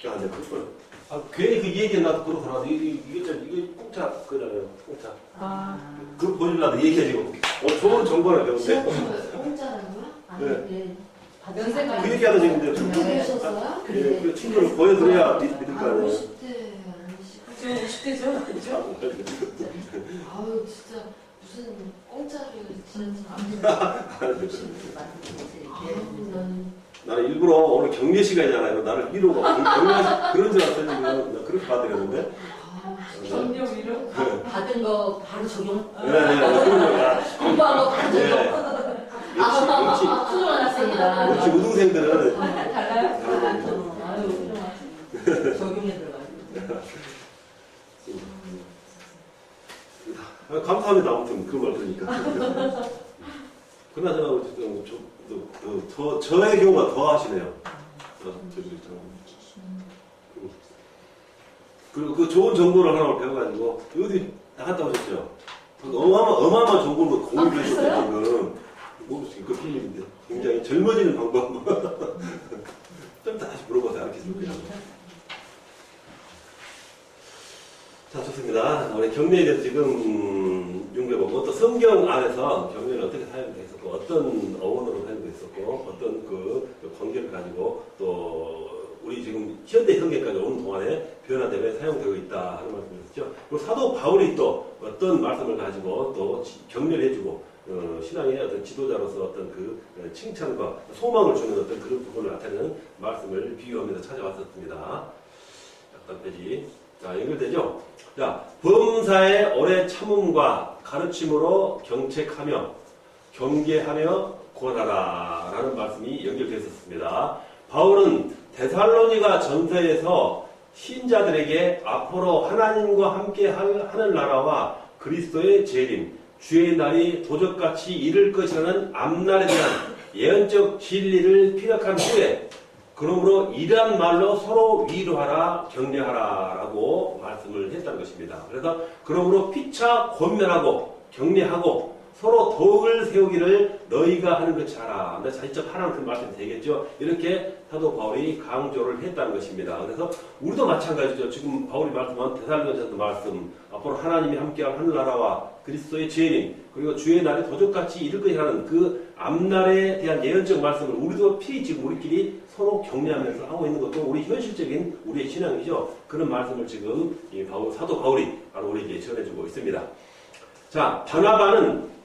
아, 네, 그걸. 아, 괜히 그 얘기 나도 그렇구나. 이게 공짜 그잖아요. 공짜. 그거 보여주려고 얘기해지고. 좋은 정보를 배웠네. 지하철 공짜라고요? 네. 네. 연세가 그 얘기하는 얘기인데. 그렇게 되셨어요? 예, 그 친구를 보여드려야 믿을 거 아니에요. 50대 아니시고. 저 50대죠? 그죠? 아유, 진짜 무슨 공짜로 지하철. 난 나는 일부러 오늘 경례 시간이잖아요. 나를 위로가 경례 그런 줄 알았더니 나 그렇게 받으려는데. 경력 위로? 받은 거 바로 적용. 네, 그런 거야. 공부한 거 바로 적용. 네. 역시 훌륭한 학생이다. 역시 우등생들은 달라요? 아유, 훌륭하지. 적용에 들어가지고. 감사합니다. 아무튼 그런 말 들으니까. 그나저나 저의 경우가 더 하시네요. 그리고 그 좋은 정보를 하나 배워가지고 어디 나갔다 오셨죠? 어마어마한 정보를 공유를 해줬어요. 방금 모르시겠어요. 그 필름인데 굉장히 젊어지는 방법. 좀 다시 물어봐서 알겠습니다. 자, 좋습니다. 우리 경례에 대해서 지금 윤계보고 또 성경 안에서 경례를 어떻게 사용되어 있었고 어떤 어원으로 사용되어 있었고 어떤 그 관계를 가지고 또 우리 지금 현대 현대까지 오는 동안에 변화되며 사용되고 있다 하는 말씀을 했죠. 그리고 사도 바울이 또 어떤 말씀을 가지고 또 경례를 해주고 신앙의 어떤 지도자로서 어떤 그 칭찬과 소망을 주는 어떤 그런 부분을 나타내는 말씀을 비유하면서 찾아왔었습니다. 약간 페이지. 자, 연결되죠? 자, 범사의 오래 참음과 가르침으로 경책하며 경계하며 권하라 라는 말씀이 연결되어 있었습니다. 바울은 데살로니가 전서에서 신자들에게 앞으로 하나님과 함께 하는 나라와 그리스도의 재림, 주의 날이 도적같이 이를 것이라는 앞날에 대한 예언적 진리를 피력한 후에 그러므로 이러한 말로 서로 위로하라 격려하라 라고 말씀을 했다는 것입니다. 그래서 그러므로 피차 권면하고 격려하고 서로 덕을 세우기를 너희가 하는 것이 하라. 자직접 하라는 그 말씀이 되겠죠. 이렇게 사도 바울이 강조를 했다는 것입니다. 그래서 우리도 마찬가지죠. 지금 바울이 말씀한 데살로니가서 말씀 앞으로 하나님이 함께할 하늘나라와 그리스도의 재림 그리고 주의 날이 도적같이 이를 것이라는 그 앞날에 대한 예언적 말씀을 우리도 필히 지금 우리끼리 서로 격려하면서 하고 있는 것도 우리 현실적인 우리의 신앙이죠. 그런 말씀을 지금 이 사도 바울이 바로 우리에게 전해주고 있습니다. 자, 바나바는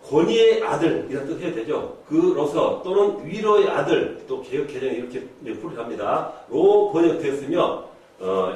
권위의 아들 이런 뜻 해야 되죠. 그로서 또는 위로의 아들 또 개혁 개정이 이렇게 풀이합니다. 로 번역됐으며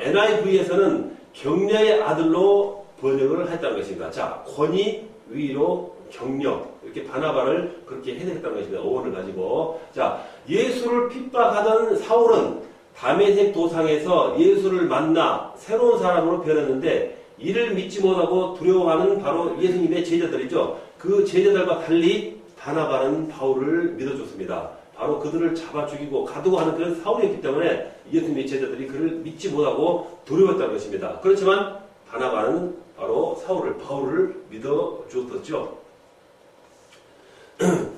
NIV에서는 격려의 아들로 번역을 했다는 것입니다. 자, 권위, 위로, 격려 이렇게 바나바를 그렇게 해석했다는 것입니다. 어원을 가지고 자, 예수를 핍박하던 사울은 다메섹 도상에서 예수를 만나 새로운 사람으로 변했는데 이를 믿지 못하고 두려워하는 바로 예수님의 제자들이죠. 그 제자들과 달리 바나바는 바울을 믿어줬습니다. 바로 그들을 잡아 죽이고 가두고 하는 그런 사울이었기 때문에 예수님의 제자들이 그를 믿지 못하고 두려웠다는 것입니다. 그렇지만 바나바는 바로 바울을 믿어주었었죠.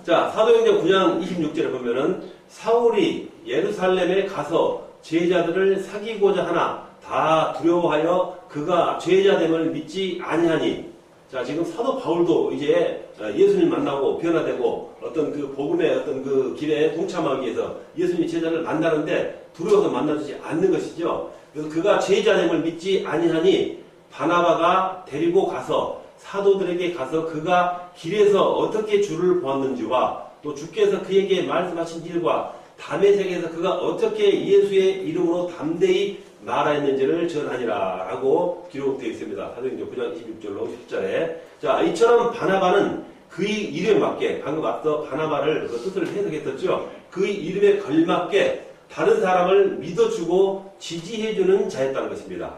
자, 사도행전 9장 26절에 보면은 사울이 예루살렘에 가서 제자들을 사귀고자 하나 다 두려워하여 그가 제자됨을 믿지 아니하니. 자, 지금 사도 바울도 이제 예수님 만나고 변화되고 어떤 그 복음의 어떤 그 길에 동참하기 위해서 예수님 제자를 만나는데 두려워서 만나주지 않는 것이죠. 그래서 그가 제자됨을 믿지 아니하니 바나바가 데리고 가서 사도들에게 가서 그가 길에서 어떻게 주를 보았는지와 또 주께서 그에게 말씀하신 일과 다메섹에서 그가 어떻게 예수의 이름으로 담대히 말하였는지를 전하니라 라고 기록되어 있습니다. 사도행전 9장 26절로 10절에 자, 이처럼 바나바는 그의 이름에 맞게 방금 앞서 바나바를 그 뜻을 해석했었죠. 그의 이름에 걸맞게 다른 사람을 믿어주고 지지해주는 자였다는 것입니다.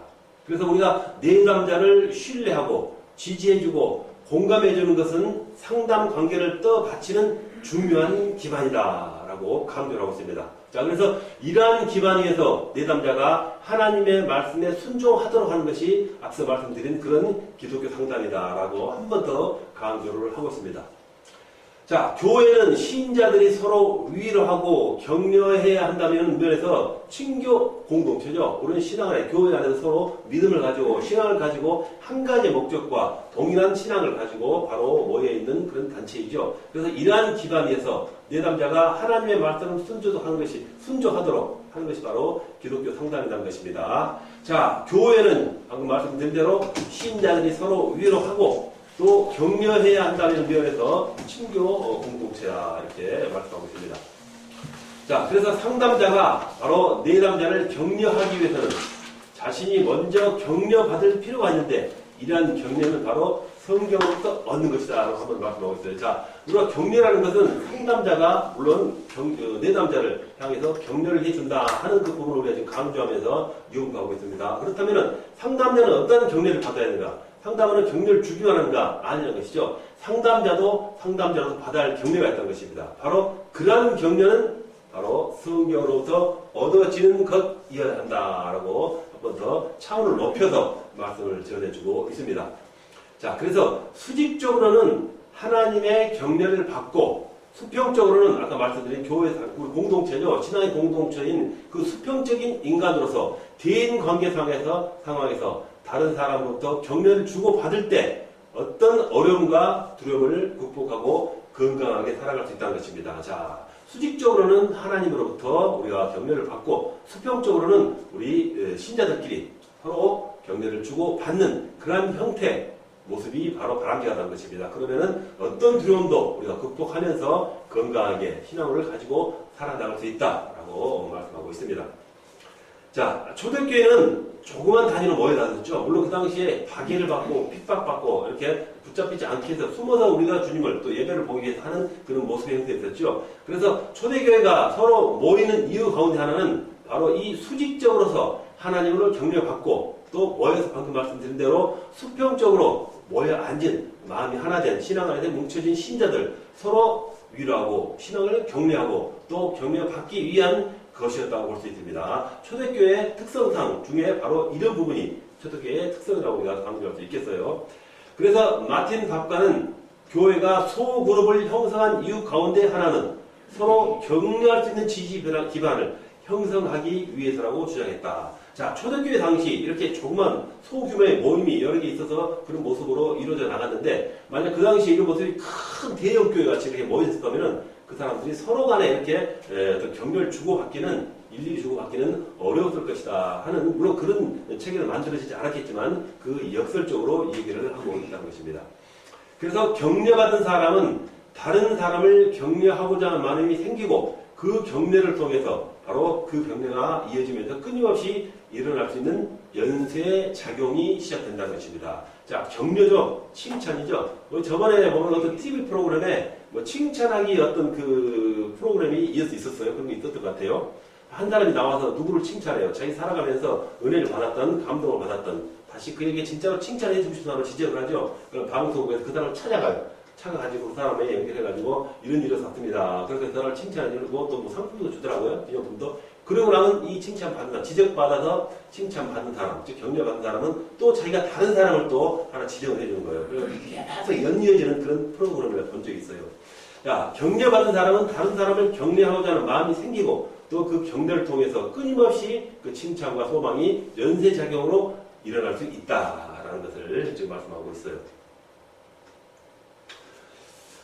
그래서 우리가 내담자를 신뢰하고 지지해주고 공감해주는 것은 상담 관계를 떠받치는 중요한 기반이다 라고 강조를 하고 있습니다. 자, 그래서 이러한 기반 위에서 내담자가 하나님의 말씀에 순종하도록 하는 것이 앞서 말씀드린 그런 기독교 상담이다 라고 한 번 더 강조를 하고 있습니다. 자, 교회는 신자들이 서로 위로하고 격려해야 한다는 면에서 친교 공동체죠. 우리는 신앙 안에 교회 안에서 서로 믿음을 가지고 신앙을 가지고 한 가지 목적과 동일한 신앙을 가지고 바로 모여 있는 그런 단체이죠. 그래서 이러한 기반에서 내담자가 하나님의 말씀을 순종하도록 하는 것이 바로 기독교 상담이라는 것입니다. 자, 교회는 방금 말씀드린 대로 신자들이 서로 위로하고 또 격려해야 한다는 면에서 친교 공동체다 이렇게 말씀하고 있습니다. 자, 그래서 상담자가 바로 내담자를 격려하기 위해서는 자신이 먼저 격려받을 필요가 있는데 이러한 격려는 바로 성경으로부터 얻는 것이다 라고 한번 말씀하고 있어요. 자, 우리가 격려라는 것은 상담자가 물론 내담자를 향해서 격려를 해준다 하는 그 부분을 우리가 지금 강조하면서 이용하고 있습니다. 그렇다면 상담자는 어떤 격려를 받아야 하는가? 상담하는 격려를 주기만 하는가? 아니라는 것이죠. 상담자도 상담자로서 받아야 할 격려가 있다는 것입니다. 바로 그러한 격려는 바로 성경으로부터 얻어지는 것이어야 한다라고 한 번 더 차원을 높여서 말씀을 전해주고 있습니다. 자, 그래서 수직적으로는 하나님의 격려를 받고 수평적으로는 아까 말씀드린 교회 우리 공동체죠. 신앙의 공동체인 그 수평적인 인간으로서 대인 관계상에서 상황에서 다른 사람으로부터 격려를 주고 받을 때 어떤 어려움과 두려움을 극복하고 건강하게 살아갈 수 있다는 것입니다. 자, 수직적으로는 하나님으로부터 우리가 격려를 받고 수평적으로는 우리 신자들끼리 서로 격려를 주고 받는 그런 형태 모습이 바로 바람직하다는 것입니다. 그러면은 어떤 두려움도 우리가 극복하면서 건강하게 신앙을 가지고 살아나갈 수 있다라고 말씀하고 있습니다. 자, 초대교회는 조그만 단위로 모여다녔죠. 물론 그 당시에 박해를 받고 핍박받고 이렇게 붙잡히지 않게 해서 숨어서 우리가 주님을 또 예배를 보기 위해서 하는 그런 모습의 형태였었죠. 그래서 초대교회가 서로 모이는 이유 가운데 하나는 바로 이 수직적으로서 하나님을 격려받고 또 모여서 방금 말씀드린 대로 수평적으로 모여 앉은 마음이 하나 된 신앙 안에 뭉쳐진 신자들 서로 위로하고 신앙을 격려하고 또 격려받기 위한 것이었다고 볼 수 있습니다. 초대교회의 특성상 중에 바로 이런 부분이 초대교회의 특성이라고 우리가 강조할 수 있겠어요. 그래서 마틴 박가는 교회가 소그룹을 형성한 이유 가운데 하나는 서로 격려할 수 있는 지지 기반을 형성하기 위해서라고 주장했다. 자, 초대교회 당시 이렇게 조그만 소규모의 모임이 여러 개 있어서 그런 모습으로 이루어져 나갔는데 만약 그 당시에 이런 모습이 큰 대형 교회 같이 이렇게 모였었다면은 그 사람들이 서로 간에 이렇게 어떤 격려를 주고받기는 일일이 주고받기는 어려웠을 것이다 하는 물론 그런 체계는 만들어지지 않았겠지만 그 역설적으로 얘기를 하고 있다는 것입니다. 그래서 격려받은 사람은 다른 사람을 격려하고자 하는 마음이 생기고 그 격려를 통해서 바로 그 격려가 이어지면서 끊임없이 일어날 수 있는 연쇄 작용이 시작된다는 것입니다. 자, 격려죠. 칭찬이죠. 저번에 보면 어떤 TV 프로그램에 칭찬하기 어떤 그 프로그램이 있었어요. 그런 게 있었던 것 같아요. 한 사람이 나와서 누구를 칭찬해요. 자기 살아가면서 은혜를 받았던, 감동을 받았던, 다시 그에게 진짜로 칭찬해 주고 싶은 사람을 지적을 하죠. 그럼 방송국에서 그 사람을 찾아가요. 찾아가지고 그 사람에 연결해가지고 이런 일이 있었습니다. 그래서 그 사람을 칭찬해주고 또 뭐 상품도 주더라고요. 기념품도. 그러고 나면 이 칭찬받는 사람, 지적받아서 칭찬받는 사람, 즉 격려받는 사람은 또 자기가 다른 사람을 또 하나 지적을 해주는 거예요. 그래서 계속 연이어지는 그런 프로그램을 본 적이 있어요. 자, 격려받은 사람은 다른 사람을 격려하고자 하는 마음이 생기고 또 그 격려를 통해서 끊임없이 그 칭찬과 소망이 연쇄작용으로 일어날 수 있다라는 것을 지금 말씀하고 있어요.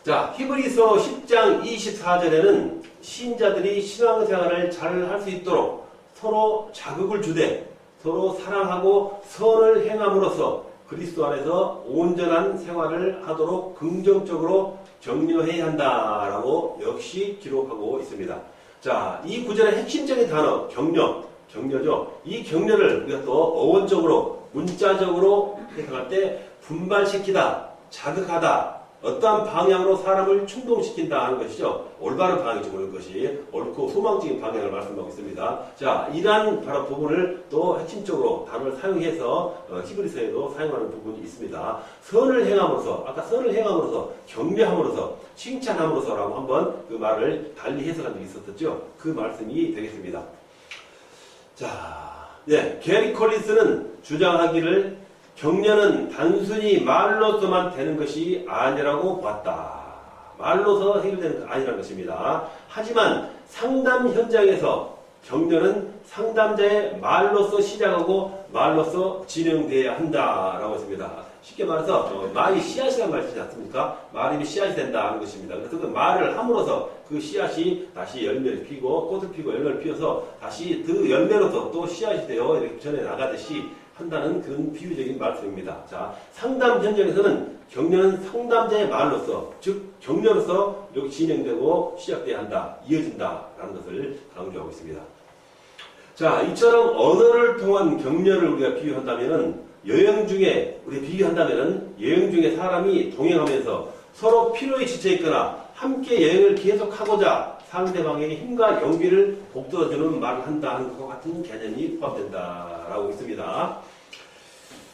자, 히브리서 10장 24절에는 신자들이 신앙생활을 잘 할 수 있도록 서로 자극을 주되 서로 사랑하고 선을 행함으로써 그리스도 안에서 온전한 생활을 하도록 긍정적으로 격려해야 한다라고 역시 기록하고 있습니다. 자, 이 구절의 핵심적인 단어 격려죠. 이 격려를 우리가 또 어원적으로 문자적으로 해석할 때 분발시키다, 자극하다, 어떠한 방향으로 사람을 충동시킨다 하는 것이죠. 올바른 방향이지 모르는 것이 옳고 소망적인 방향을 말씀하고 있습니다. 자, 이러한 바로 부분을 또 핵심적으로 단어를 사용해서 히브리서에도 사용하는 부분이 있습니다. 선을 행함으로써, 아까 선을 행함으로써, 격려함으로써, 칭찬함으로써라고 한번 그 말을 달리 해석한 적이 있었죠. 그 말씀이 되겠습니다. 자, 네, 게리 콜린스는 주장하기를 격려는 단순히 말로서만 되는 것이 아니라고 보았다. 말로서 해결되는 거 아니라는 것입니다. 하지만 상담 현장에서 격려는 상담자의 말로서 시작하고 말로서 진행돼야 한다라고 했습니다. 쉽게 말해서 말이 씨앗이라는 말이 있지 않습니까? 말이 씨앗이 된다 하는 것입니다. 그래서 그 말을 함으로써 그 씨앗이 다시 열매를 피고 꽃을 피고 열매를 피워서 다시 그 열매로서 또 씨앗이 되어 이렇게 전해 나가듯이 한다는 그런 비유적인 말씀입니다. 자, 상담 현장에서는 격려는 상담자의 말로서, 즉 격려로서 이렇게 진행되고 시작돼야 한다, 이어진다라는 것을 강조하고 있습니다. 자, 이처럼 언어를 통한 격려를 우리가 비유한다면은 여행 중에 우리 비교한다면은 여행 중에 사람이 동행하면서 서로 피로에 지쳐 있거나 함께 여행을 계속하고자 상대방에게 힘과 용기를 북돋아주는 말을 한다는 것과 같은 개념이 포함된다라고 있습니다.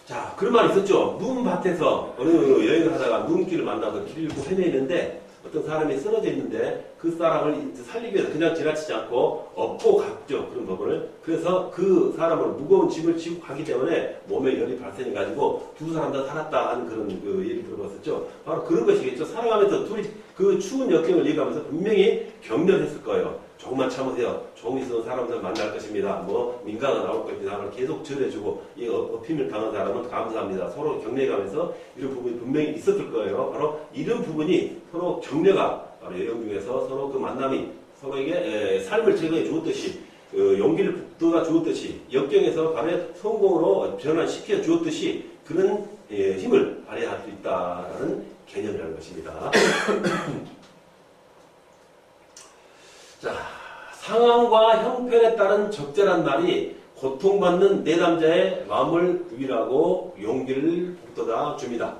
자, 그런 말이 있었죠. 눈밭에서 어느 여행을 하다가 눈길을 만나서 길을 잃고 헤매있는데 어떤 사람이 쓰러져 있는데 그 사람을 살리기 위해서 그냥 지나치지 않고 업고 갔죠. 그런 부분을. 그래서 그 사람을 무거운 짐을 지고 가기 때문에 몸에 열이 발생해가지고 두 사람 다 살았다 하는 그런 그 얘기 들어봤었죠. 바로 그런 것이겠죠. 살아가면서 둘이 그 추운 역경을 얘기하면서 분명히 격려를 했을 거예요. 조금만 참으세요. 조금 있으면 사람들 만날 것입니다. 뭐 민가가 나올 것입니다. 계속 전해주고 이 어필을 당한 사람은 감사합니다. 서로 격려해가면서 이런 부분이 분명히 있었을 거예요. 바로 이런 부분이 서로 격려가 바로 여행 중에서 서로 그 만남이 서로에게 삶을 제거해 주었듯이 용기를 북돋아 주었듯이 역경에서 바로 성공으로 변화시켜 주었듯이 그런 힘을 발휘할 수 있다는 개념이라는 것입니다. 자, 상황과 형편에 따른 적절한 말이 고통받는 내담자의 마음을 위로하고 용기를 북돋아 줍니다.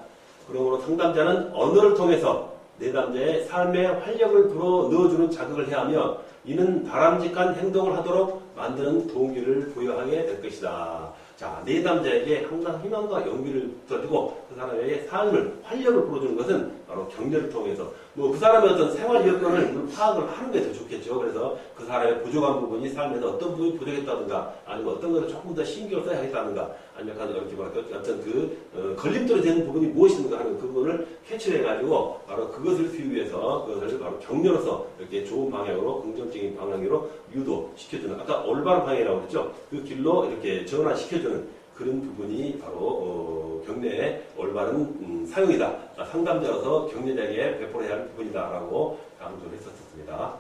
그러므로 상담자는 언어를 통해서 내담자의 삶에 활력을 불어 넣어주는 자극을 해야 하며 이는 바람직한 행동을 하도록 만드는 동기를 부여하게 될 것이다. 자, 내담자에게 항상 희망과 용기를 북돋아주고 그 사람에게 삶을 활력을 불어주는 것은 바로 격려를 통해서 뭐 그 사람의 어떤 생활 여건을 파악을 하는 게 더 좋겠죠. 그래서 그 사람의 부족한 부분이 삶에서 어떤 부분이 부족했다든가 아니면 어떤 것을 조금 더 신경을 써야 하겠다든가 아니면 이렇게 어떤 그 걸림돌이 되는 부분이 무엇인가 하는 그 부분을 캐치를 해가지고 바로 그것을 비유해서 그것을 바로 격려로서 이렇게 좋은 방향으로 긍정적인 방향으로 유도시켜주는 아까 올바른 방향이라고 그랬죠. 그 길로 이렇게 전환시켜주는 그런 부분이 바로 격려의 올바른 사용이다. 상담자로서 격려자에게 베풀어야 할 부분이다라고 강조를 했었습니다.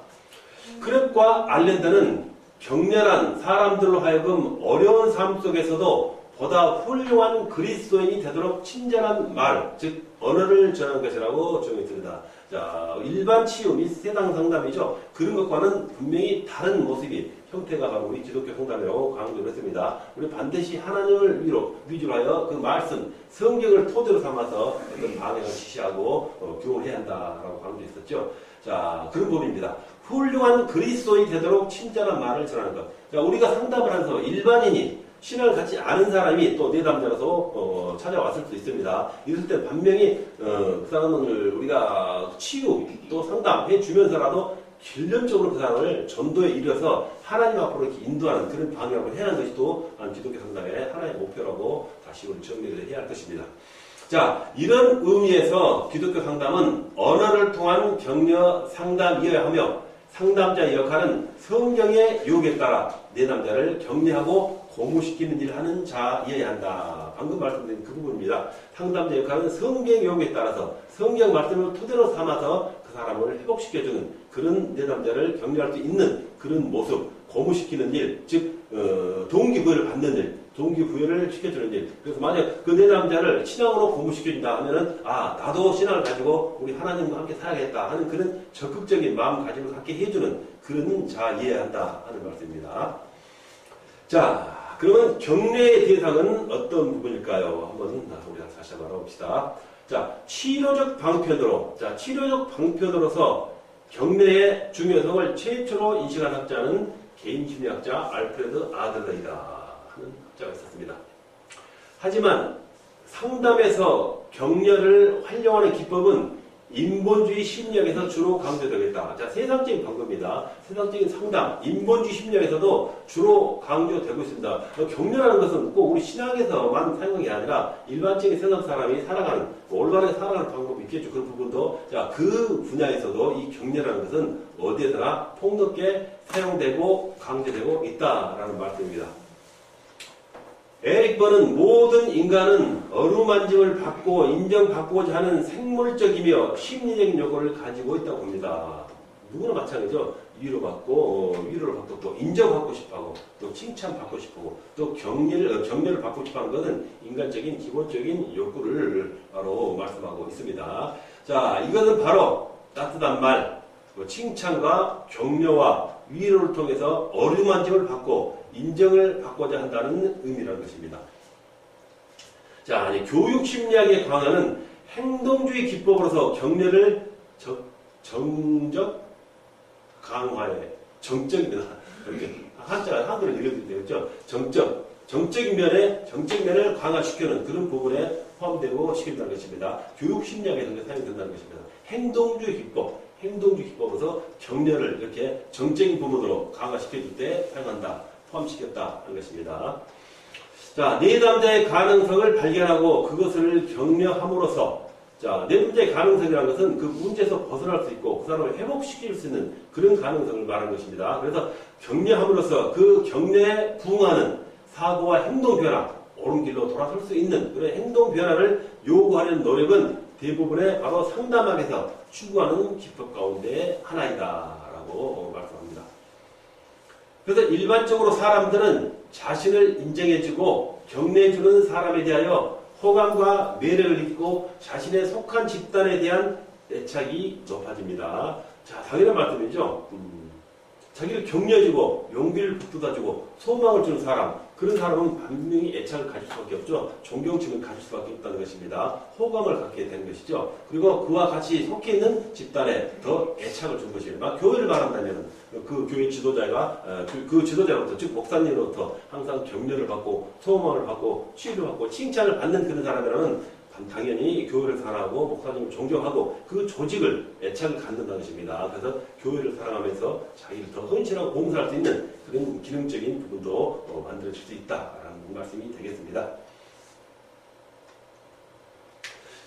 크랩과 알렌드는 격렬한 사람들로 하여금 어려운 삶 속에서도 보다 훌륭한 그리스도인이 되도록 친절한 말, 즉 언어를 전하는 것이라고 정했습니다. 자, 일반 치유 및 세상 상담이죠. 그런 것과는 분명히 다른 모습이 형태가 바로 우리 기독교 상담이라고 강조를 했습니다. 우리 반드시 하나님을 위주로 하여 그 말씀, 성경을 토대로 삼아서 어떤 방향을 지시하고 교훈을 해야 한다라고 강조했었죠. 자, 그런 부분입니다. 훌륭한 그리스도인이 되도록 친절한 말을 전하는 것. 자, 우리가 상담을 하면서 일반인이 신앙을 갖지 않은 사람이 또 내담자라서 찾아왔을 수도 있습니다. 이럴 때 분명히 그 사람을 우리가 치유 또 상담해 주면서라도 결론적으로 그 사람을 전도에 이르러서 하나님 앞으로 이렇게 인도하는 그런 방향으로 해야 하는 것이 또 기독교 상담의 하나의 목표라고 다시 우리 정리를 해야 할 것입니다. 자, 이런 의미에서 기독교 상담은 언어를 통한 격려 상담이어야 하며 상담자의 역할은 성경의 유혹에 따라 내담자를 격려하고 고무시키는 일을 하는 자이어야 한다. 방금 말씀드린 그 부분입니다. 상담자의 역할은 성경의 유혹에 따라서 성경 말씀을 토대로 삼아서 그 사람을 회복시켜주는 그런 내담자를 격려할 수 있는 그런 모습, 고무시키는 일, 즉 동기부여를 받는 일, 동기부여를 시켜주는 일. 그래서 만약 그 내담자를 신앙으로 고무시켜준다 하면은 나도 신앙을 가지고 우리 하나님과 함께 살아야겠다 하는 그런 적극적인 마음가짐을 갖게 해주는 그런 자이어야 한다 하는 말씀입니다. 자, 그러면 격려의 대상은 어떤 부분일까요? 한번 우리 다시 한번 알아봅시다. 자, 치료적 방편으로서 격려의 중요성을 최초로 인식한 학자는 개인심리학자 알프레드 아들러이다 하는 학자가 있었습니다. 하지만 상담에서 격려를 활용하는 기법은 인본주의 심리학에서 주로 강조되겠다. 자, 세상적인 방법입니다. 세상적인 상담, 인본주의 심리학에서도 주로 강조되고 있습니다. 격려라는 것은 꼭 우리 신학에서만 사용한 게 아니라 일반적인 세상 사람이 살아가는, 올바르게 살아가는 방법이 있겠죠. 그 부분도. 자, 그 분야에서도 이 격려라는 것은 어디에서나 폭넓게 사용되고 강조되고 있다라는 말씀입니다. 에릭 번은 모든 인간은 어루만짐을 받고 인정받고자 하는 생물적이며 심리적인 요구를 가지고 있다고 봅니다. 누구나 마찬가지죠. 위로를 받고 또 인정받고 싶어하고 또 칭찬받고 싶어하고 또 격려를 받고 싶어하는 것은 인간적인 기본적인 욕구를 바로 말씀하고 있습니다. 자, 이것은 바로 따뜻한 말, 칭찬과 격려와 위로를 통해서 어루만짐을 받고 인정을 받고자 한다는 의미라는 것입니다. 자, 이제 교육 심리학에 관하는 행동주의 기법으로서 격려를 정적 강화해 정적입니다. 이렇게 한글을 읽어도 되겠죠. 정적인 면을 강화시키는 그런 부분에 포함되고 시킨다는 것입니다. 교육 심리학에서 사용이 된다는 것입니다. 행동주의 기법으로서 격려를 이렇게 정적인 부분으로 강화시켜줄 때 사용한다. 포함시켰다 하는 것입니다. 자, 내담자의 가능성을 발견하고 그것을 격려함으로써, 자, 내담자의 가능성이라는 것은 그 문제에서 벗어날 수 있고 그 사람을 회복시킬 수 있는 그런 가능성을 말하는 것입니다. 그래서 격려함으로써 그 격려에 부응하는 사고와 행동 변화, 옳은 길로 돌아설 수 있는 그런 행동 변화를 요구하는 노력은 대부분의 바로 상담학에서 추구하는 기법 가운데 하나이다라고 말씀합니다. 그래서 일반적으로 사람들은 자신을 인정해주고 격려해주는 사람에 대하여 호감과 매력을 느끼고 자신의 속한 집단에 대한 애착이 높아집니다. 자, 당연한 말씀이죠. 자기를 격려해주고 용기를 북돋아주고 소망을 주는 사람, 그런 사람은 분명히 애착을 가질 수밖에 없죠. 존경심을 가질 수밖에 없다는 것입니다. 호감을 갖게 되는 것이죠. 그리고 그와 같이 속해 있는 집단에 더 애착을 준 것이에요. 막 교회를 말한다면 그 교회 지도자가 그 지도자로부터, 즉 목사님으로부터 항상 격려를 받고 소망을 받고 치유를 받고 칭찬을 받는 그런 사람이라면 당연히 교회를 사랑하고 목사님을 존경하고 그 조직을 애착을 갖는다는 것입니다. 그래서 교회를 사랑하면서 자기를 더 헌신하고 봉사할 수 있는 그런 기능적인 부분도 만들어질 수 있다라는 말씀이 되겠습니다.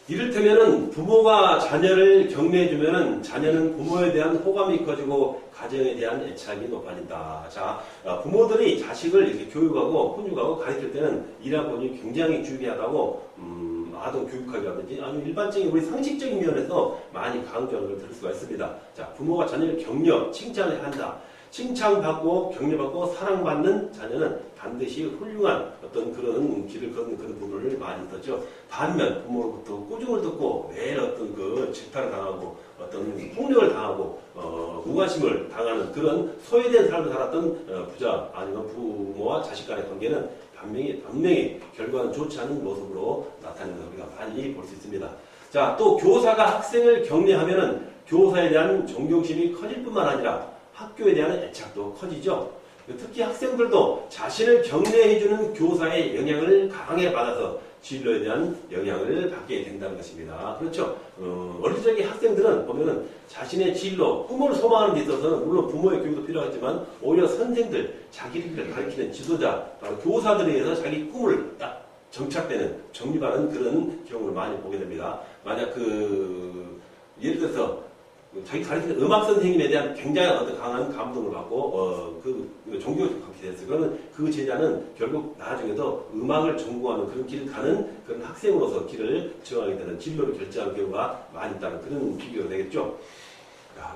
이를테면은 부모가 자녀를 격려해주면은 자녀는 부모에 대한 호감이 커지고 가정에 대한 애착이 높아진다. 자, 부모들이 자식을 이렇게 교육하고 훈육하고 가르칠 때는 이러한 부분이 굉장히 중요하다고 아동 교육학이라든지 아니면 일반적인 우리 상식적인 면에서 많이 강조하는 걸 들을 수가 있습니다. 자, 부모가 자녀를 격려, 칭찬을 한다. 칭찬받고 격려받고 사랑받는 자녀는 반드시 훌륭한 어떤 그런 길을 걷는 그런 부분을 많이 듣죠. 반면 부모로부터 꾸중을 듣고 매일 어떤 그 질타를 당하고 어떤 폭력을 당하고 무관심을 당하는 그런 소외된 삶을 살았던 부자 아니면 부모와 자식 간의 관계는 분명히 결과는 좋지 않은 모습으로 나타나는 걸 우리가 많이 볼 수 있습니다. 자, 또 교사가 학생을 격려하면은 교사에 대한 존경심이 커질 뿐만 아니라 학교에 대한 애착도 커지죠. 특히 학생들도 자신을 격려해주는 교사의 영향을 강하게 받아서 진로에 대한 영향을 받게 된다는 것입니다. 그렇죠. 어릴 적에 학생들은 보면은 자신의 진로, 꿈을 소망하는 데 있어서는 물론 부모의 교육도 필요하지만 오히려 선생들, 자기를 가르치는 지도자, 바로 교사들에 의해서 자기 꿈을 딱 정착되는, 정립하는 그런 경우를 많이 보게 됩니다. 만약 예를 들어서 자기 가르치는 음악 선생님에 대한 굉장한 어떤 강한 감동을 받고 존경을 갖게 됐어요. 그러면 그 제자는 결국 나중에도 음악을 전공하는 그런 길을 가는 그런 학생으로서 길을 정하게 되는 진로를 결정하는 경우가 많이 있다는 그런 비교가 되겠죠.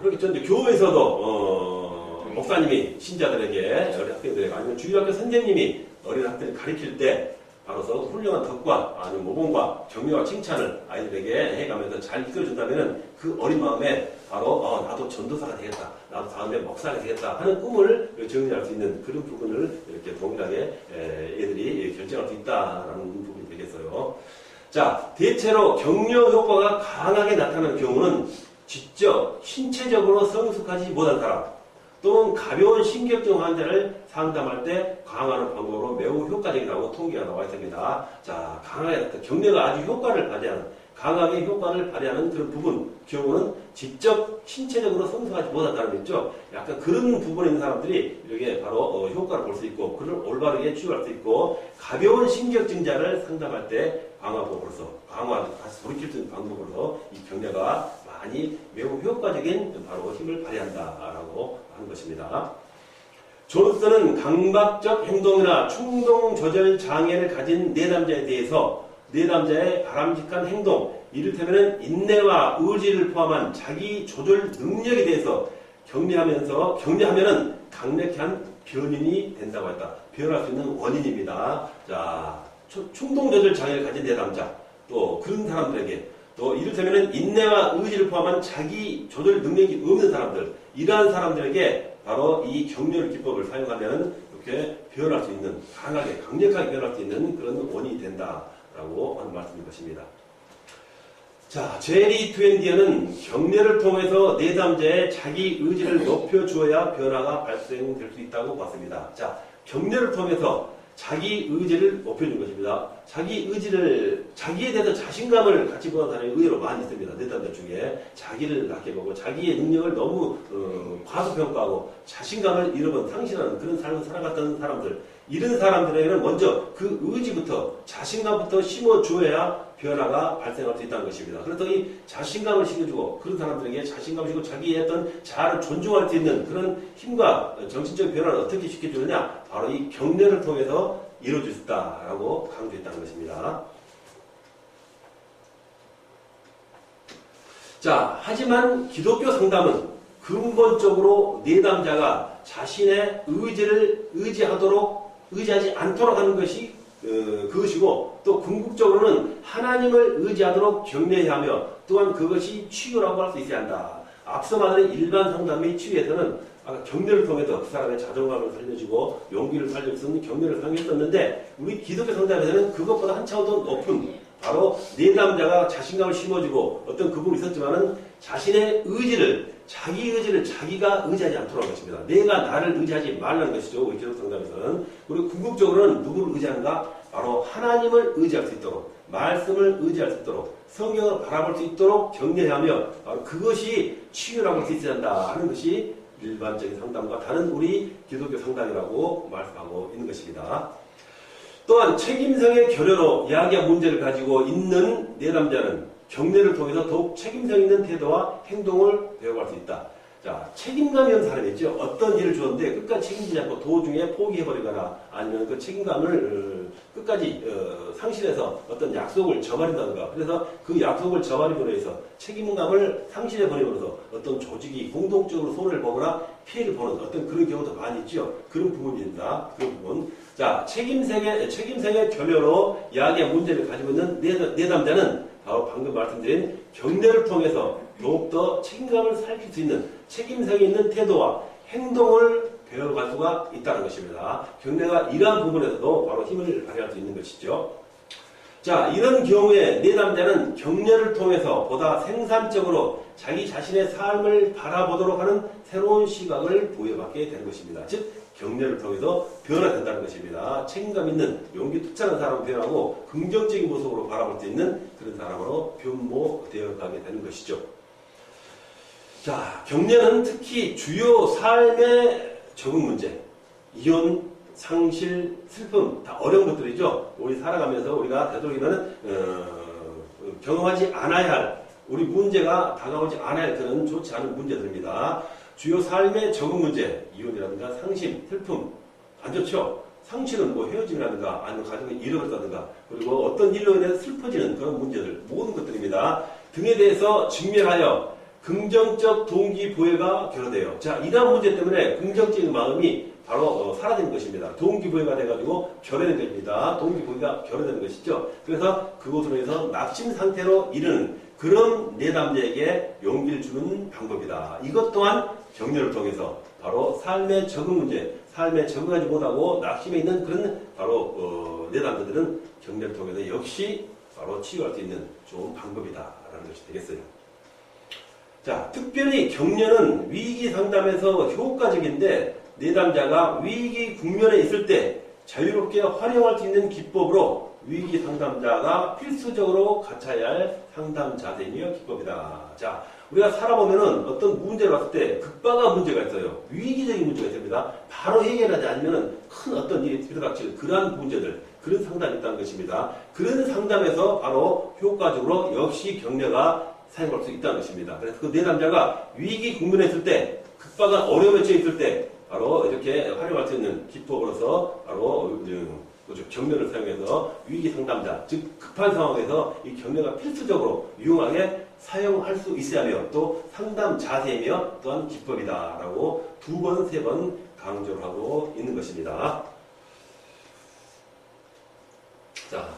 그렇게 전에 교회에서도 목사님이 신자들에게 어린 학생들에게 아니면 주일학교 선생님이 어린 학생을 가르칠 때 바로서 훌륭한 덕과 아니면 모범과 격려와 칭찬을 아이들에게 해가면서 잘 이끌어준다면 그 어린 마음에 바로 나도 전도사가 되겠다, 나도 다음에 목사가 되겠다 하는 꿈을 정리할 수 있는 그런 부분을 이렇게 동일하게 애들이 결정할 수 있다라는 부분이 되겠어요. 자, 대체로 격려 효과가 강하게 나타나는 경우는 직접 신체적으로 성숙하지 못한 사람 또는 가벼운 신경증 환자를 상담할 때 강화하는 방법으로 매우 효과적이라고 통계가 나와 있습니다. 자, 강하게 격려가 아주 효과를 발휘하는 강하게 효과를 발휘하는 그런 부분, 경우는 직접 신체적으로 성숙하지 못한 사람이 있죠. 약간 그런 부분에 있는 사람들이 이렇게 바로 효과를 볼 수 있고, 그를 올바르게 치유할 수 있고, 가벼운 신경증자를 상담할 때 방화법으로서, 다시 돌이킬 수 있는 방법으로서 이 격려가 많이 매우 효과적인 바로 힘을 발휘한다라고 하는 것입니다. 존슨은 강박적 행동이나 충동 조절 장애를 가진 내담자에 대해서 내담자의 바람직한 행동, 이를테면 인내와 의지를 포함한 자기 조절 능력에 대해서 격려하면은 강력한 변인이 된다고 했다. 변할 수 있는 원인입니다. 자, 충동 조절 장애를 가진 내담자, 또 그런 사람들에게, 또 이를테면 인내와 의지를 포함한 자기 조절 능력이 없는 사람들, 이러한 사람들에게 바로 이 격려 기법을 사용하면 이렇게 변할 수 있는, 강력하게 변할 수 있는 그런 원인이 된다라고 하는 말씀인 것입니다. 자, 제리 트웬디어는 격려를 통해서 내담자의 자기 의지를 높여주어야 변화가 발생될 수 있다고 봤습니다. 자, 격려를 통해서 자기 의지를 높여준 것입니다. 자기에 대해서 자신감을 같이 보는 사람이 의외로 많이 있습니다. 내담자 중에 자기를 낮게 보고 자기의 능력을 너무 과소평가하고 자신감을 잃어본 상실하는 그런 삶을 살아갔던 사람들, 이런 사람들에게는 먼저 그 의지부터 자신감부터 심어주어야 변화가 발생할 수 있다는 것입니다. 그래서 이 자신감을 심어주고 그런 사람들에게 자신감을 심고 자기의 어떤 자아를 존중할 수 있는 그런 힘과 정신적 변화를 어떻게 시켜주느냐, 바로 이 격려를 통해서 이루어질 수 있다라고 강조했다는 것입니다. 자, 하지만 기독교 상담은 근본적으로 내담자가 자신의 의지를 의지하지 않도록 하는 것이 그것이고, 또 궁극적으로는 하나님을 의지하도록 격려해야 하며, 또한 그것이 치유라고 할 수 있어야 한다. 앞서 말하는 일반 상담의 치유에서는 격려를 통해서 그 사람의 자존감을 살려주고 용기를 살릴 수 있는 격려를 사용했었는데, 우리 기독교 상담에서는 그것보다 한 차원 더 높은 바로 내담자가 자신감을 심어주고 어떤 그 부분이 있었지만은 자신의 자기 의지를 자기가 의지하지 않도록 하는 것입니다. 내가 나를 의지하지 말라는 것이죠. 우리 기독교 상담에서는. 그리고 궁극적으로는 누구를 의지하는가? 바로 하나님을 의지할 수 있도록, 말씀을 의지할 수 있도록, 성경을 바라볼 수 있도록 격려하며, 바로 그것이 치유라고 할 수 있어야 한다 하는 것이 일반적인 상담과 다른 우리 기독교 상담이라고 말씀하고 있는 것입니다. 또한 책임성의 결여로 이야기와 문제를 가지고 있는 내담자는 격려를 통해서 더욱 책임성 있는 태도와 행동을 배워갈 수 있다. 자, 책임감이 없는 사람이 있죠. 어떤 일을 주었는데 끝까지 책임지지 않고 도중에 포기해버리거나 아니면 그 책임감을 끝까지 상실해서 어떤 약속을 저버린다든가, 그래서 그 약속을 저버림으로 해서 책임감을 상실해버림으로써 어떤 조직이 공동적으로 손해를 보거나 피해를 보는 어떤 그런 경우도 많이 있죠. 그런 부분입니다. 그런 부분. 자, 책임성의 결여로 이야기와 문제를 가지고 있는 내담자는 바로 방금 말씀드린 격려를 통해서 더욱더 책임감을 살필 수 있는 책임성이 있는 태도와 행동을 배워갈 수가 있다는 것입니다. 격려가 이러한 부분에서도 바로 힘을 발휘할 수 있는 것이죠. 자, 이런 경우에 내담자는 격려를 통해서 보다 생산적으로 자기 자신의 삶을 바라보도록 하는 새로운 시각을 부여받게 되는 것입니다. 즉, 격려를 통해서 변화된다는 것입니다. 책임감 있는 용기 투철한 사람으로 변하고 긍정적인 모습으로 바라볼 수 있는 그런 사람으로 변모되어 가게 되는 것이죠. 자, 격려는 특히 주요 삶의 적응 문제, 이혼, 상실, 슬픔, 다 어려운 것들이죠. 우리 살아가면서 우리가 되도록이면 경험하지 않아야 할, 우리 문제가 다가오지 않아야 할 그런 좋지 않은 문제들입니다. 주요 삶의 적응 문제, 이혼이라든가 상심, 슬픔, 안 좋죠? 상실은 뭐 헤어짐이라든가 아니면 가족이 잃어버렸다든가, 그리고 어떤 일로 인해서 슬퍼지는 그런 문제들, 모든 것들입니다. 등에 대해서 직면하여 긍정적 동기부여가 결여돼요. 자, 이러한 문제 때문에 긍정적인 마음이 바로 사라지는 것입니다. 동기부여가 돼가지고 결여된 것입니다. 동기부여가 결여되는 것이죠. 그래서 그곳으로 해서 낙심 상태로 이르는 그런 내담자에게 용기를 주는 방법이다. 이것 또한 격려를 통해서 바로 삶의 적응 문제, 삶에 적응하지 못하고 낙심해 있는 그런 바로 내담자들은 격려를 통해서 역시 바로 치유할 수 있는 좋은 방법이다라는 것이 되겠어요. 자, 특별히 격려는 위기 상담에서 효과적인데, 내담자가 위기 국면에 있을 때 자유롭게 활용할 수 있는 기법으로 위기 상담자가 필수적으로 갖춰야 할 상담 자세이며 기법이다. 자, 우리가 살아보면은 어떤 문제를 왔을 때 급박한 문제가 있어요. 위기적인 문제가 있습니다. 바로 해결하지 않으면은 큰 어떤 일이 들어닥칠 그러한 문제들, 그런 상담이 있다는 것입니다. 그런 상담에서 바로 효과적으로 역시 격려가 사용할 수 있다는 것입니다. 그래서 그 내담자가 위기 국면에 있을 때, 급박한 어려움에 처해 있을 때, 바로 이렇게 활용할 수 있는 기법으로서 바로 격려를 사용해서 위기 상담자, 즉 급한 상황에서 이 격려가 필수적으로 유용하게 사용할 수 있어야 하며 또 상담 자세이며 또한 기법이다라고 2번, 3번 강조를 하고 있는 것입니다. 자,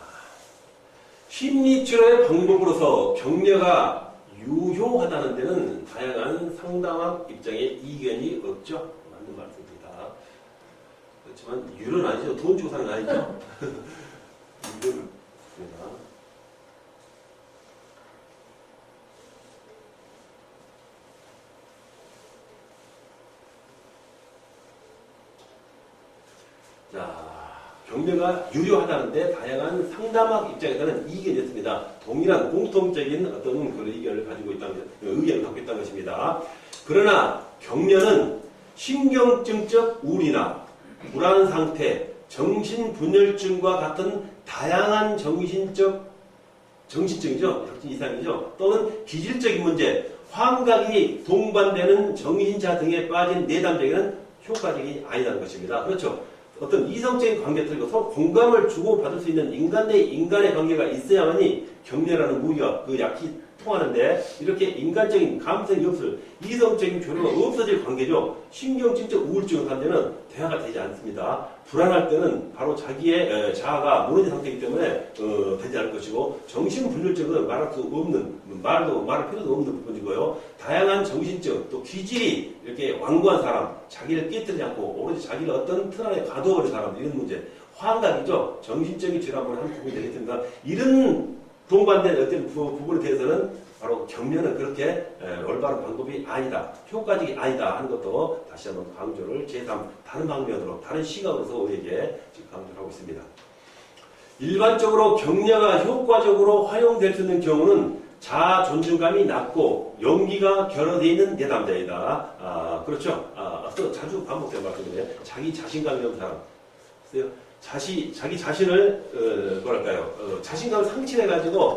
심리치료의 방법으로서 격려가 유효하다는 데는 다양한 상담학 입장의 이견이 없죠. 맞는 말씀입니다. 그렇지만 유료는 아니죠. 돈 주고 사는 거 아니죠. 유료를 습니다. 자, 격려가 유효하다는데 다양한 상담학 입장에서는 이견이 있습니다. 동일한 공통적인 어떤 그런 의견을 가지고 있다는, 의견을 갖고 있다는 것입니다. 그러나 격려는 신경증적 우울이나 불안 상태, 정신분열증과 같은 다양한 정신적이죠. 정신 이상이죠. 또는 기질적인 문제, 환각이 동반되는 정신차 등에 빠진 내담자에게는 효과적이 아니라는 것입니다. 그렇죠. 어떤 이성적인 관계들과 서로 공감을 주고받을 수 있는 인간 내 인간의 관계가 있어야만이 격려라는 무기가 그 약이 통하는데 이렇게 인간적인 감성이 없을 이성적인 교류가 없어질 관계죠. 신경증적 우울증을 한 데는 대화가 되지 않습니다. 불안할 때는 바로 자기의 자아가 무너진 상태이기 때문에 되지 않을 것이고 정신분열증은 말할 수 없는 말할 필요도 없는 부분이고요. 다양한 정신증 또 기질이 이렇게 완고한 사람 자기를 깨뜨리지 않고 오로지 자기를 어떤 틀 안에 가둬버린 사람 이런 문제 환각이죠. 정신적인 질환을 한 부분이 되겠습니다. 이런 동반된 어떤 부분에 대해서는 바로 격려는 그렇게 올바른 방법이 아니다. 효과적이 아니다 하는 것도 다시 한번 강조를 제3 다른 방면으로 다른 시각으로서 우리에게 지금 강조를 하고 있습니다. 일반적으로 격려가 효과적으로 활용될 수 있는 경우는 자아 존중감이 낮고 용기가 결여되어 있는 내담자이다. 그렇죠. 자주 반복된 말씀인데 자기 자신감이 없는 사람. 글쎄요. 자기 자신을 자신감을 상실해가지고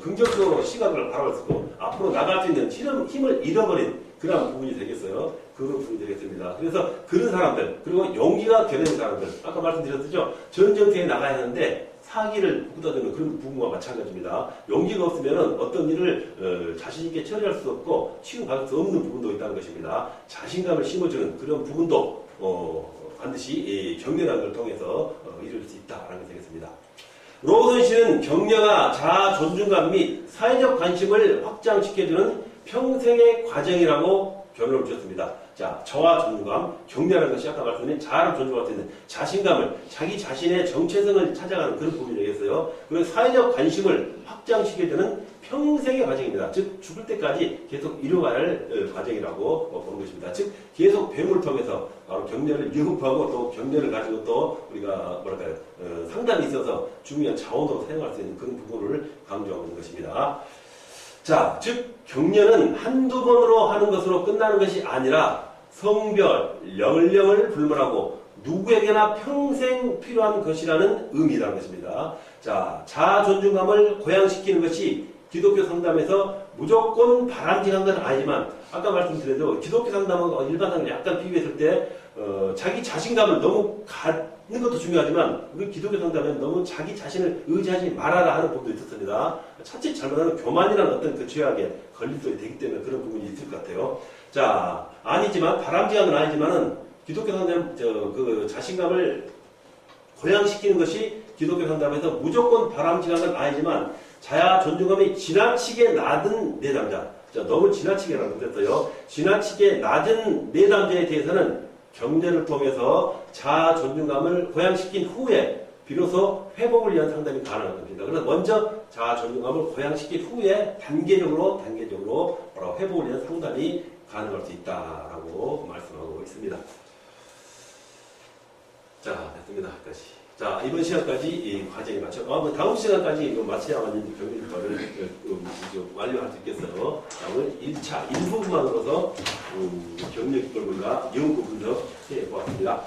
긍정적으로 시각을 바라보고 앞으로 나갈 수 있는 힘을 잃어버린 그런 부분이 되겠어요. 그런 부분이 되겠습니다. 그래서 그런 사람들 그리고 용기가 결여된 사람들 아까 말씀드렸죠. 전쟁터에 나가야 하는데 사기를 북돋우는 그런 부분과 마찬가지입니다. 용기가 없으면 어떤 일을 자신 있게 처리할 수 없고 치유받을 수 없는 부분도 있다는 것입니다. 자신감을 심어주는 그런 부분도 반드시 격려라는 걸 통해서 이룰 수 있다라는 것이 되겠습니다. 로우선 씨는 격려가 자아 존중감 및 사회적 관심을 확장시켜주는 평생의 과정이라고 결론을 주셨습니다. 자, 저하 존중감, 격려라는 것이 아까 말씀드린 자아를 존중할 수 있는 자신감을, 자기 자신의 정체성을 찾아가는 그런 부분이 되겠어요. 그리고 사회적 관심을 확장시켜주는 평생의 과정입니다. 즉, 죽을 때까지 계속 이루어가야 할 과정이라고 보는 것입니다. 즉, 계속 배움을 통해서 바로 격려를 유급하고 또 격려를 가지고 또 우리가 상담이 있어서 중요한 자원으로 사용할 수 있는 그런 부분을 강조하고 있는 것입니다. 자, 즉 격려는 한두 번으로 하는 것으로 끝나는 것이 아니라 성별, 연령을 불문하고 누구에게나 평생 필요한 것이라는 의미라는 것입니다. 자, 자아 존중감을 고양시키는 것이 기독교 상담에서 무조건 바람직한 건 아니지만 아까 말씀드린 기독교 상담과 일반 상담을 약간 비교했을 때 자기 자신감을 너무 갖는 것도 중요하지만 우리 기독교 상담에는 너무 자기 자신을 의지하지 말아라 하는 부분도 있었습니다. 자칫 잘못하면 교만이라는 어떤 그 죄악에 걸릴 수 되기 때문에 그런 부분이 있을 것 같아요. 자, 아니지만 바람직한 건 아니지만은 기독교 상담 그 자신감을 고양시키는 것이 기독교 상담에서 무조건 바람직한 건 아니지만 자아 존중감이 지나치게 낮은 내담자, 너무 지나치게라고 그랬어요. 지나치게 낮은 내담자에 대해서는 격려를 통해서 자아 존중감을 고양시킨 후에 비로소 회복을 위한 상담이 가능한 겁니다. 그래서 먼저 자아 존중감을 고양시킨 후에 단계적으로 회복을 위한 상담이 가능할 수 있다라고 말씀하고 있습니다. 자, 됐습니다. 여기까지. 자, 이번 시간까지 이 과정이 마쳤고, 다음 시간까지 이거 마쳐야만 경리과를 완료할 수 있겠어요. 자, 오늘 1차 일부분만으로서 경력 기법과 연구 분석 해 보았습니다.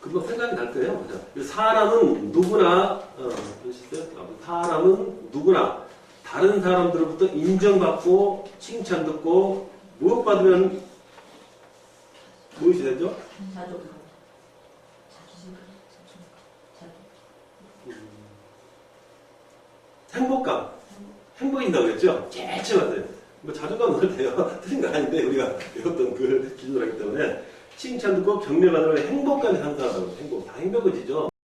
금방 생각이 날 거예요. 사람은 누구나, 사람은 누구나 다른 사람들로부터 인정받고 칭찬듣고 무엇받으면 무엇이 되죠? 자존감. 행복감. 행복인다고 그랬죠? 제일 처음에. 뭐 자존감 넣을 때요. 틀린 거 아닌데 우리가 배웠던 그 기준을 하기 때문에 칭찬 듣고 격려받으면 행복감이 상승하다고. 행복, 다 행복해지죠.